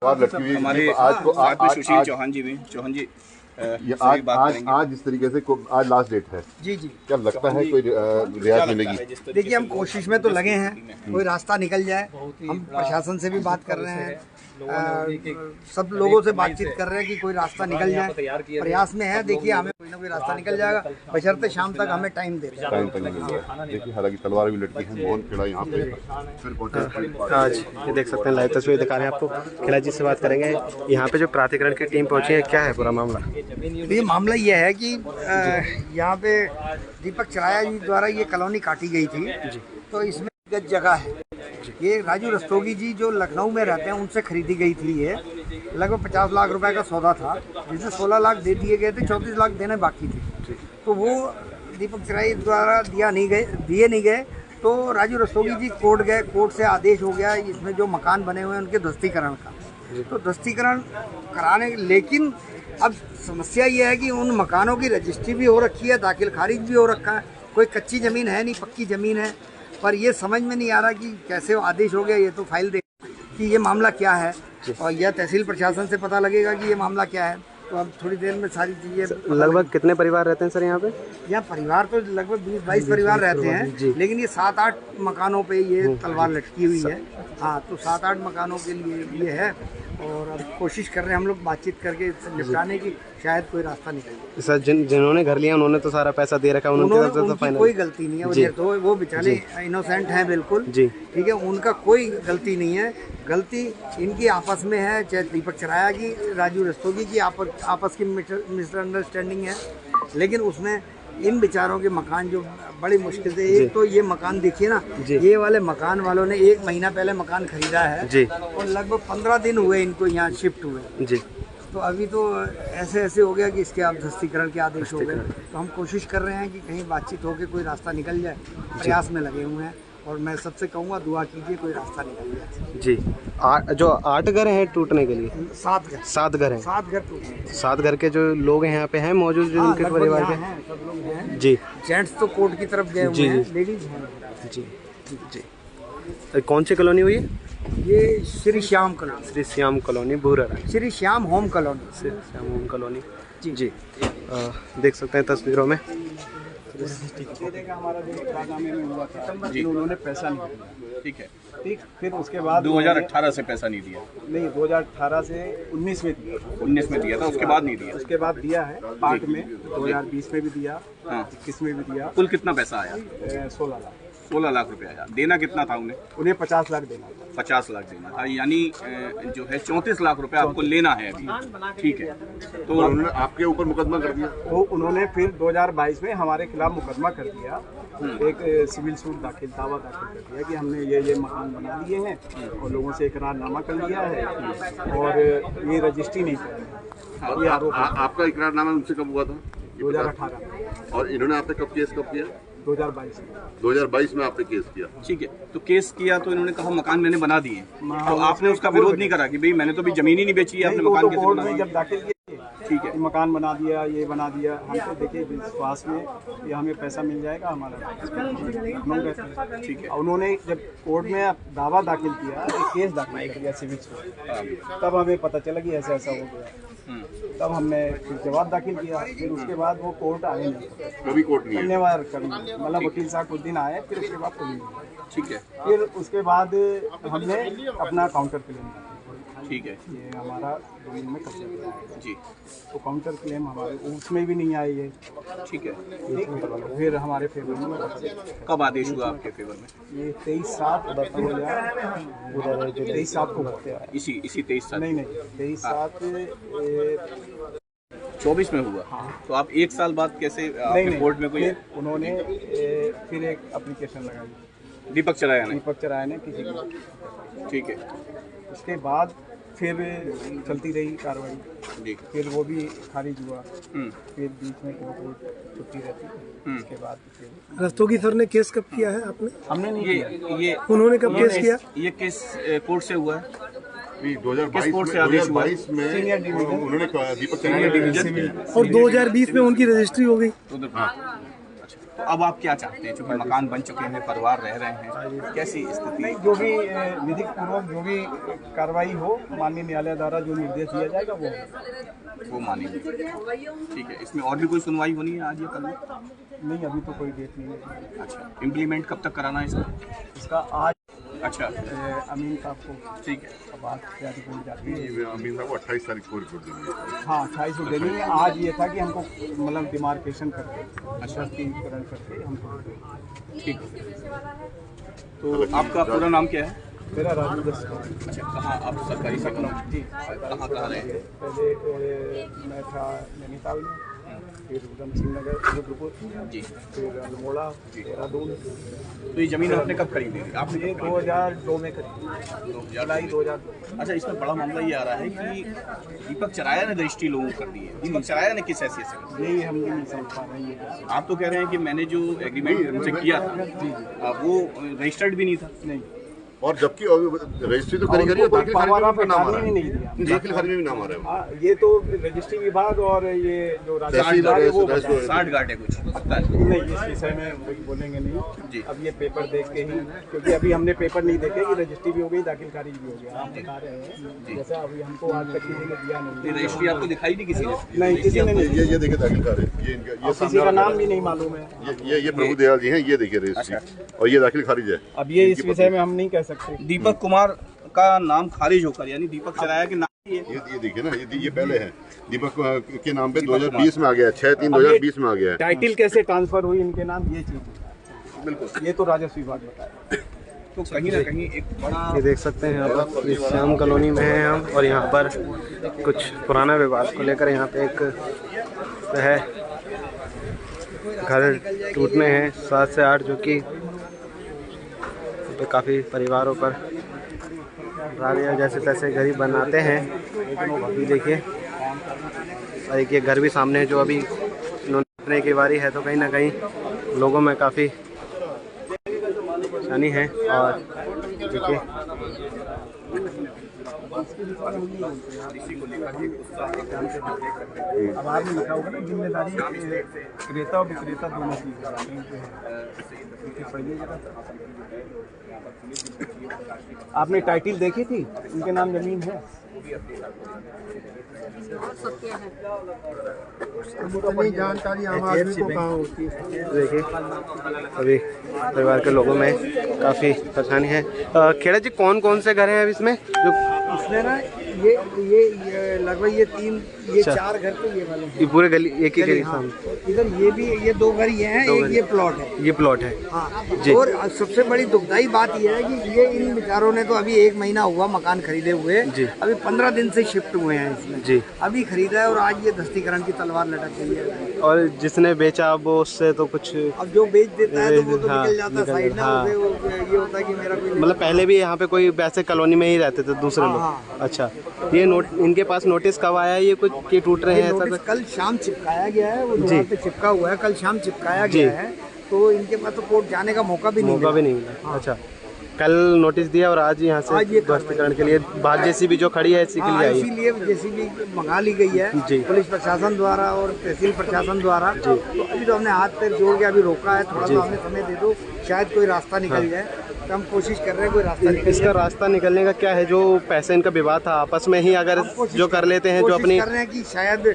हमारे साथ में सुशील चौहान जी भी। चौहान जी, ये आज इस तरीके से आज लास्ट डेट है जी जी। क्या लगता है कोई रियायत मिलेगी? देखिए, हम कोशिश में तो लगे हैं, कोई रास्ता निकल जाए। हम प्रशासन से भी बात कर रहे हैं, सब लोगों से बातचीत कर रहे हैं कि कोई रास्ता निकल जाए। प्रयास में है, देखिए हमें कोई ना कोई रास्ता निकल जाएगा, बशर्ते शाम तक हमें टाइम दे दें। देखिए हालांकि तलवार भी लटकी है, मोहन खिला यहाँ पे फिर आज ये देख सकते हैं, लाइव तस्वीर दिखा रहे हैं आपको। खिला जी से बात करेंगे। यहाँ पे जो प्राधिकरण की टीम पहुंची है, क्या है पूरा मामला? ये मामला ये है कि यहाँ पे दीपक चराया जी द्वारा ये कॉलोनी काटी गई थी, तो इसमें जगह है। ये राजू रस्तोगी जी जो लखनऊ में रहते हैं, उनसे खरीदी गई थी। ये लगभग 50 लाख रुपए का सौदा था, जिसमें 16 लाख दे दिए गए थे, 34 लाख देने बाकी थे। तो वो दीपक चराया द्वारा दिए नहीं गए। तो राजू रस्तोगी जी कोर्ट गए, कोर्ट से आदेश हो गया इसमें जो मकान बने हुए हैं उनके ध्वस्तीकरण का। तो ध्वस्तीकरण कराने, लेकिन अब समस्या ये है कि उन मकानों की रजिस्ट्री भी हो रखी है, दाखिल खारिज भी हो रखा है। कोई कच्ची ज़मीन है नहीं, पक्की ज़मीन है। पर ये समझ में नहीं आ रहा कि कैसे आदेश हो गया। ये तो फाइल दे कि ये मामला क्या है, और यह तहसील प्रशासन से पता लगेगा कि ये मामला क्या है। तो अब थोड़ी देर में सारी चीज़ें। लगभग कितने परिवार रहते हैं सर यहाँ पे? यहाँ परिवार तो लगभग 20-22 परिवार रहते हैं, लेकिन ये 7-8 मकानों पे ये तलवार लटकी हुई है। हाँ, तो 7-8 मकानों के लिए ये है, और अब कोशिश कर रहे हैं हम लोग बातचीत करके निपटाने की, शायद कोई रास्ता निकले। सर जिन्होंने घर लिया उन्होंने तो सारा पैसा दे रखा है, उनकी कोई गलती नहीं है। तो वो बेचारे इनोसेंट हैं बिल्कुल जी, ठीक है, उनका कोई गलती नहीं है। गलती इनकी आपस में है, चाहे दीपक चराया की, राजू रस्तोगी की आपस की मिसअंडरस्टैंडिंग है। लेकिन उसमें इन बेचारों के मकान जो बड़ी मुश्किल से, एक तो ये मकान देखिए ना, ये वाले मकान वालों ने 1 महीना पहले मकान खरीदा है जी, और लगभग 15 दिन हुए इनको यहाँ शिफ्ट हुए जी। तो अभी तो ऐसे हो गया कि इसके आप ध्वस्तीकरण के आदेश हो गए। तो हम कोशिश कर रहे हैं कि कहीं बातचीत होकर कोई रास्ता निकल जाए, प्रयास में लगे हुए हैं। और मैं सबसे कहूँगा, दुआ कीजिए कोई रास्ता निकल जाए जी। जो 8 घर हैं टूटने के लिए, 7 घर हैं। 7 घर टूटे। 7 घर के जो लोग हैं यहाँ पे हैं मौजूद, जो उनके परिवार के हैं, सब लोग हैं जी। जेंट्स तो कोर्ट की तरफ गए हुए हैं, लेडीज हैं जी जी। कौन सी कॉलोनी हुई है? ये Shri Shyam colony. Shri Shyam colony, Burari. Shri Shyam home colony. Shri Shyam home colony जी जी। देख सकते हैं तस्वीरों में। हमारा जो इकरारनामे में हुआ था जी, उन्होंने पैसा नहीं दिया, ठीक है, ठीक। फिर उसके बाद 2018 से पैसा नहीं दिया? नहीं, 2018 से 19 में दिया। 19 में दिया था, उसके बाद नहीं दिया? उसके बाद दिया है पार्ट में, 2020 में भी दिया, 21 में भी दिया। कुल कितना पैसा आया? 16 लाख रुपया आया। देना कितना था उन्हें 50 लाख देना था। 50 लाख देना था, यानी जो है 34 लाख रुपया आपको लेना है अभी, ठीक है। तो उन्होंने आपके ऊपर मुकदमा कर दिया? वो उन्होंने फिर 2022 में हमारे खिलाफ मुकदमा कर दिया, एक सिविल सूट दावा दाखिल कर दिया कि हमने ये मकान बना लिए हैं और लोगों से इकरारनामा कर लिया है और ये रजिस्ट्री नहीं कर रहे। ये आरोप। आपका इकरारनामा उनसे कब हुआ था? 2018। और इन्होंने आपने कब केस कब किया? 2022 में आपने केस किया, ठीक है। तो केस किया तो इन्होंने कहा मकान मैंने बना दिए, तो आपने उसका विरोध नहीं करा कि भाई मैंने तो भी जमीन ही नहीं बेची है, आपने मकान कैसे बना दिया? जब दाखिल किए, ठीक है, मकान बना दिया, ये बना दिया, हम तो देखिए विश्वास में कि हमें पैसा मिल जाएगा हमारा, ठीक है। उन्होंने जब कोर्ट में दावा दाखिल किया, केस दाखिल किया सिविल सूट, तब हमें पता चला कि ऐसा हो गया। तब हमने फिर जवाब दाखिल किया, फिर उसके बाद वो कोर्ट आए नहीं, कभी कोर्ट नहीं धन्यवाद मतलब वकील साहब कुछ दिन आए, फिर उसके बाद कभी नहीं, ठीक है। फिर उसके बाद हमने अपना काउंटर क्लेम, ठीक है, ये हमारा जमीन में कब्जा किया है जी, तो काउंटर क्लेम हमारे उसमें भी नहीं आई है, ठीक है। फिर हमारे फेवर में कब आदेश हुआ आपके फेवर में? ये 23/7 को भरते हैं। इसी 23/7? नहीं 23/7 24 में हुआ। हाँ। तो आप 1 साल बाद कैसे कोर्ट में कोई? उन्होंने फिर एक एप्लीकेशन लगाई, दीपक चराया ने किसी को, ठीक है। उसके बाद फिर चलती रही कार्रवाई जी, फिर वो भी खारिज हुआ, फिर बीच में कोर्ट छुट्टी रहती, उसके बाद रस्तोगी सर ने केस कब किया है आपने? हमने नहीं किया। ये उन्होंने कब केस किया? ये केस कोर्ट से हुआ है 2022 में सीनियर डिवीजन उन्होंने दीपक चराया और 2020 में उनकी रजिस्ट्री हो गई। अच्छा, तो अब आप क्या चाहते हैं? चूंकि मकान बन चुके हैं, परिवार रह रहे हैं, कैसी स्थिति? नहीं, जो भी विधिक पूर्वक जो भी कार्रवाई हो, माननीय न्यायालय द्वारा जो निर्देश दिया जाएगा वो मानेंगे। ठीक है, इसमें और भी कोई सुनवाई होनी है आज या कल में? नहीं, अभी तो कोई डेट नहीं है। अच्छा, इम्प्लीमेंट कब तक कराना है इसका आज अच्छा, अमीन साहब को ठीक है, बात रिपोर्ट जाती है। अमीन साहब को 28 तारीख को रिपोर्ट देनी है। हाँ, 28 को देनी है। आज ये था कि हमको मतलब डिमार्केशन करके स्पष्टीकरण करके हमको ठीक है। तो आपका पूरा नाम क्या है? मेरा राजू दस। अच्छा, कहाँ आप सरकारी सेवा में? कहाँ रहे हैं? पहले मैं था नैनीताल में, फिर उधम सिंह नगर, रुद्रपुर जी, फिर अल्मोड़ा, देहरादून। तो ये ज़मीन आपने कब खरीदी थी? आपने ये 2002 में खरीदी, जुलाई 2002। अच्छा, इसमें बड़ा मामला ये आ रहा है कि दीपक चराया ने रजिस्ट्री लोगों को कर दी है। दीपक चराया ने किस हैसियत से? यही हम भी नहीं समझ पा रहे हैं। आप तो कह रहे हैं कि मैंने जो एग्रीमेंट उनसे किया था वो रजिस्टर्ड भी नहीं था। नहीं, और जबकि रजिस्ट्री तो करी है, दाखिल खारिज में भी नाम आ रहा है। नहीं दिया, दाखिल खारिज में भी नाम आ रहा है। ये तो रजिस्ट्री विभाग और ये जो तहसील है वो और 60 गार्ड है कुछ पता है? नहीं, इस विषय में बोलेंगे जी। नहीं। अब ये पेपर देख के ही, क्योंकि अभी हमने पेपर नहीं देखे कि रजिस्ट्री भी हो गई, दाखिल खारिज भी हो गया। आप बता रहे हैं जैसा अभी हमको आज तक किसी ने दिया नहीं। रजिस्ट्री आपको दिखाई नहीं किसी ने? नहीं, किसी ने नहीं। ये देखिए दाखिल खारिज, ये किसी का नाम भी नहीं मालूम है। ये प्रभु दयाल जी हैं, ये देखिए रजिस्ट्री, और ये दाखिल खारिज है। अब ये इस विषय में हम नहीं कह सकते। दीपक कुमार का नाम खारिज होकर, यानी दीपक चराया के नाम ये देखिए ना, ये पहले है दीपक के नाम पे 2020 में आ गया, 6/3/2020 में आ गया है। टाइटिल कैसे ट्रांसफर हुई इनके नाम, ये चीज बिल्कुल, ये तो राजस्व विभाग बताया। तो कहीं ना कहीं एक बड़ा ये देख सकते हैं आप, इस श्याम कॉलोनी में हैं हम, और यहाँ पर कुछ पुराना विवाद को लेकर यहाँ पे एक है घर टूटने हैं 7 से 8, जो कि काफ़ी परिवारों पर रालियाँ जैसे तैसे घर ही बनाते हैं। अभी देखिए, और एक ये घर भी सामने है जो अभी इन्होंने की बारी है, तो कहीं ना कहीं लोगों में काफ़ी परेशानी है। और देखिए आभार में लिखा होगा ना, जिम्मेदारी क्रेता और विक्रेता दोनों की आपने टाइटिल देखी थी, उनके नाम जमीन है। जानकारी आम आदमी को कहाँ होती है। देखिए अभी परिवार के लोगों में काफ़ी परेशानी है। खेड़ा जी, कौन कौन से घर हैं अब इसमें जो? इसमें ना ये लगभग ये 4 घर तो ये वाले हैं। ये पूरे गली एक ही गली हाँ। सामने? इधर ये भी, ये 2 घर ये हैं, एक ये प्लॉट है। ये प्लॉट है हाँ। जी। और सबसे बड़ी दुखदाई बात यह है कि ये इन बेचारों ने तो अभी 1 महीना हुआ मकान खरीदे हुए जी। अभी 15 दिन से शिफ्ट हुए हैं इसमें जी। अभी खरीदा है और आज ये धस्तीकरण की तलवार लटक गई है। और जिसने बेचा वो उससे तो कुछ, अब जो बेच देता है तो वो तो हाँ, निकल जाता है साइड ना, हाँ। उसे ये होता है कि मेरा कोई मतलब पहले भी यहाँ पे कोई वैसे कॉलोनी में ही रहते थे दूसरे हाँ, लोग? हाँ। अच्छा, ये इनके पास नोटिस कब आया ये कुछ कि टूट रहे हैं ऐसा नोटिस कुछ? कल शाम चिपकाया गया है, वो जी। दीवार पे चिपका हुआ है, कल शाम चिपकाया गया है, तो इनके पास तो कोर्ट जाने का मौका भी नहीं मिला। अच्छा, कल नोटिस दिया और आज यहाँ आज से ये ध्वस्तीकरण के लिए बात जेसीबी जो खड़ी है इसी के लिए आई है। इसीलिए जेसीबी मंगा ली गई है जी। पुलिस प्रशासन द्वारा और तहसील प्रशासन द्वारा। तो अभी तो हमने हाथ पैर जोड़ के अभी रोका है, थोड़ा सा हमें समय दे दो, शायद कोई रास्ता निकल जाए। तो हम कोशिश कर रहे हैं कोई रास्ता निकल इसका रास्ता निकलने का क्या है? जो पैसे इनका विवाद था आपस में ही अगर जो कर लेते हैं, जो अपनी कर रहे हैं कि शायद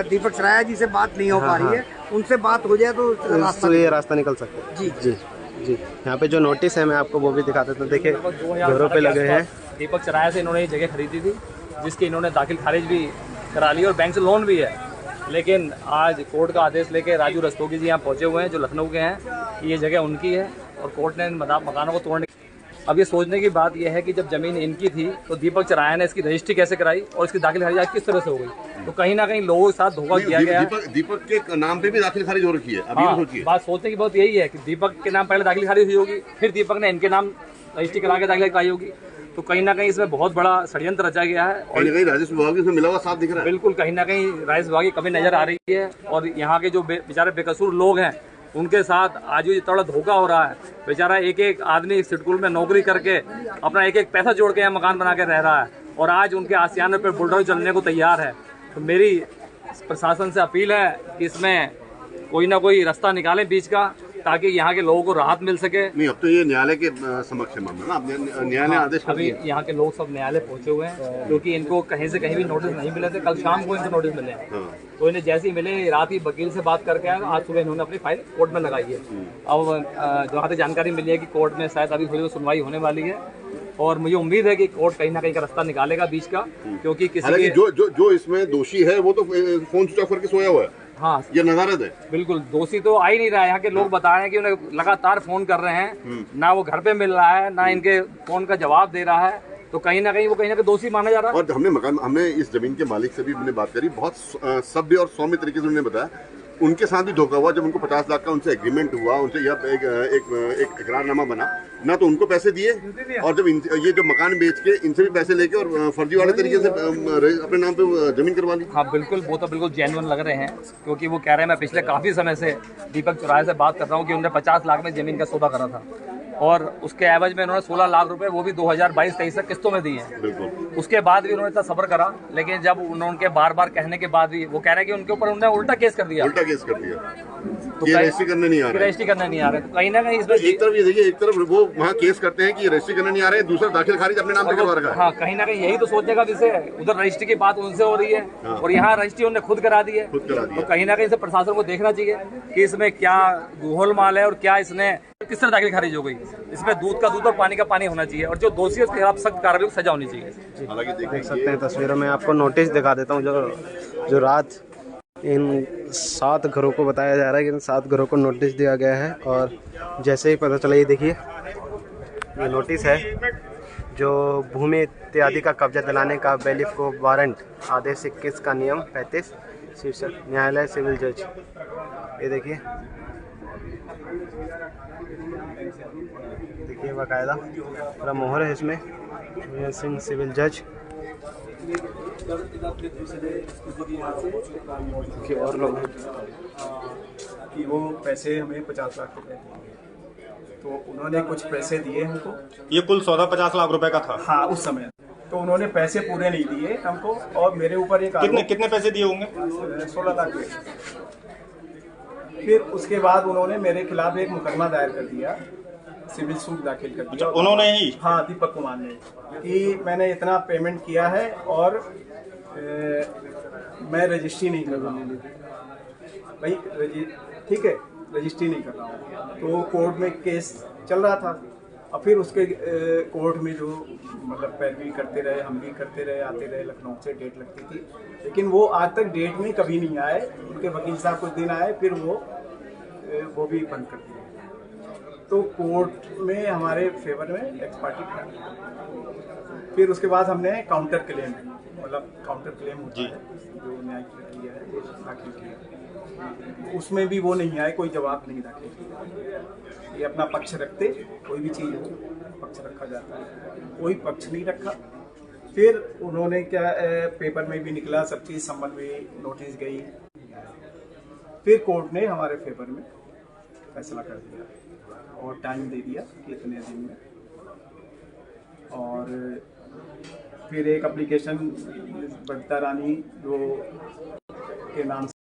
दीपक सराया जी से बात नहीं हो पा रही है, उनसे बात हो जाए तो रास्ता ये रास्ता निकल सकता है। जी जी जी। यहाँ पे जो नोटिस है मैं आपको वो भी दिखा देता हूँ। देखिए घरों पे लगे हैं। दीपक चराया से इन्होंने ये जगह खरीदी थी, जिसकी इन्होंने दाखिल खारिज भी करा ली और बैंक से लोन भी है। लेकिन आज कोर्ट का आदेश लेके राजू रस्तोगी जी यहाँ पहुँचे हुए हैं, जो लखनऊ के हैं। ये जगह उनकी है और कोर्ट ने मकानों को तोड़ने। अब ये सोचने की बात यह है कि जब जमीन इनकी थी तो दीपक चराया ने इसकी रजिस्ट्री कैसे कराई और इसकी दाखिल खारिज किस तरह से हो गई। तो कहीं ना कहीं लोगों के साथ धोखा किया गया। दीपक के नाम पे भी दाखिल खारिज हो रखी है। अभी हाँ, सोचिए, बात सोचने की बात यही है कि दीपक के नाम पहले दाखिल खारिज हुई होगी, फिर दीपक ने इनके नाम रजिस्ट्री करा के दाखिल कराई होगी। तो कहीं ना कहीं इसमें बहुत बड़ा षड्यंत्र रचा गया है और कहीं राजस्व विभाग इसमें मिला हुआ साफ दिख रहा है। बिल्कुल कहीं ना कहीं राजस्व विभाग की कमी नजर आ रही है। और यहाँ के जो बेचारे बेकसूर लोग हैं उनके साथ आज ये थोड़ा धोखा हो रहा है। बेचारा एक एक आदमी सिडकुल में नौकरी करके अपना एक एक पैसा जोड़ के यहाँ मकान बना के रह रहा है और आज उनके आसियाने पर बुलडोजर चलने को तैयार है। तो मेरी प्रशासन से अपील है कि इसमें कोई ना कोई रास्ता निकालें बीच का, ताकि यहाँ के लोगों को राहत मिल सके। नहीं, अब तो ये न्यायालय के समक्ष है मामला ना, अब न्यायालय आदेश कर अभी दिया। यहाँ के लोग सब न्यायालय पहुंचे हुए हैं, क्योंकि इनको कहीं से कहीं भी नोटिस नहीं मिले थे। कल शाम को इनको नोटिस मिले हैं, तो इन्हें जैसे ही मिले, रात ही वकील से बात करके आए, आज सुबह इन्होंने अपनी फाइल कोर्ट में लगाई है। अब जहाँ तक जानकारी मिली है कि कोर्ट में शायद अभी थोड़ी सुनवाई होने वाली है, और मुझे उम्मीद है कि कोर्ट कहीं ना कहीं का रास्ता निकालेगा बीच का, क्योंकि किसी हालांकि के जो इसमें दोषी है वो तो फोन स्विच ऑफ करके सोया हुआ है। हाँ, ये नजारत है। बिल्कुल, दोषी तो आ ही नहीं रहा है। यहाँ के लोग बता रहे हैं कि उन्हें लगातार फोन कर रहे हैं, ना वो घर पे मिल रहा है, ना इनके फोन का जवाब दे रहा है, तो कहीं ना कहीं दोषी माना जा रहा है। और हमने इस जमीन के मालिक से भी हमने बात करी, बहुत सभ्य और सौम्य तरीके से उन्होंने बताया उनके साथ भी धोखा हुआ। जब उनको 50 लाख का उनसे एग्रीमेंट हुआ, उनसे यह एक इकरारनामा बना ना, तो उनको पैसे दिए, और जब ये जो मकान बेच के इनसे भी पैसे लेके और फर्जी वाले तरीके से अपने नाम पे जमीन करवा ली। हाँ बिल्कुल, वो तो बिल्कुल जेन्युइन लग रहे हैं, क्योंकि वो कह रहे हैं मैं पिछले काफ़ी समय से दीपक चौराहे से बात कर रहा हूँ कि उन्होंने 50 लाख में ज़मीन का सौदा करा था, और उसके एवज में उन्होंने 16 लाख रुपए वो भी 2022-23 से किस्तों में दिए हैं। उसके बाद भी उन्होंने इतना सब्र करा, लेकिन जब उनके बार बार कहने के बाद भी वो कह रहे हैं कि उनके ऊपर उन्होंने उल्टा केस कर दिया। तो रजिस्ट्री करने नहीं आ रहे, रजिस्ट्री करने नहीं आ रहे, तो कहीं ना कहीं इसमें एक तरफ ये देखिए, एक तरफ वो वहाँ केस करते हैं कि रजिस्ट्री करने नहीं आ रहे हैं, दूसरा दाखिल खारिज अपने नाम पे करवा रखा है। हाँ, कहीं ना कहीं यही तो सोचने का विषय है। उधर रजिस्ट्री की बात उनसे हो रही है, और यहाँ रजिस्ट्री उन्होंने खुद करा दी है। तो कहीं ना कहीं से प्रशासन को देखना चाहिए कि इसमें क्या गोलमाल है, और क्या इसने किस तरह दाखिल खारिज हो गई। इसमें दूध का दूध और पानी का पानी होना चाहिए, और जो दोषी है उसके खिलाफ सख्त कार्रवाई को सजा होनी चाहिए। हालांकि देख सकते हैं तस्वीरों में, आपको नोटिस दिखा देता हूँ जो रात इन 7 घरों को बताया जा रहा है कि इन 7 घरों को नोटिस दिया गया है। और जैसे ही पता चला, ये देखिए ये नोटिस है जो भूमि इत्यादि का कब्जा दिलाने का बैलिफ को वारंट, आदेश 21 का नियम 35 शीर्षक न्यायालय सिविल जज। ये देखिए बाकायदा पूरा मोहर है इसमें, वीर सिंह सिविल जज। और लोग कि वो पैसे हमें 50 लाख रुपए देंगे, तो उन्होंने कुछ पैसे दिए हमको। ये कुल सौदा 50 लाख रुपए का था। हाँ, उस समय तो उन्होंने पैसे पूरे नहीं दिए हमको, और मेरे ऊपर एक कितने पैसे दिए होंगे? 16 लाख। फिर उसके बाद उन्होंने मेरे खिलाफ एक मुकदमा दायर कर दिया, सिविल सूट दाखिल कर दिया। उन्होंने ही? हाँ, दीपक कुमार ने, कि मैंने इतना पेमेंट किया है और मैं रजिस्ट्री नहीं कर रहा हूँ भाई, ठीक है, रजिस्ट्री नहीं कर रहा हूँ। तो कोर्ट में केस चल रहा था, और फिर उसके कोर्ट में जो मतलब पैरवी करते रहे, हम भी करते रहे, आते रहे, लखनऊ से डेट लगती थी, लेकिन वो आज तक डेट में कभी नहीं आए। उनके वकील साहब कुछ दिन आए, फिर वो भी बंद कर दिए। तो कोर्ट में हमारे फेवर में एक्स पार्टी खड़ा। फिर उसके बाद हमने काउंटर क्लेम, मतलब काउंटर क्लेम होता है जो न्यायिक प्रक्रिया है, वो दाखिल किया। उसमें भी वो नहीं आए, कोई जवाब नहीं दाखिल किया। ये अपना पक्ष रखते, कोई भी चीज़ हो पक्ष रखा जाता है, कोई पक्ष नहीं रखा। फिर उन्होंने क्या, पेपर में भी निकला, सब चीज़ संबंध में नोटिस गई। फिर कोर्ट ने हमारे फेवर में फैसला कर दिया और टाइम दे दिया कि इतने दिन में। और फिर एक एप्लीकेशन बबीता रानी जो के नाम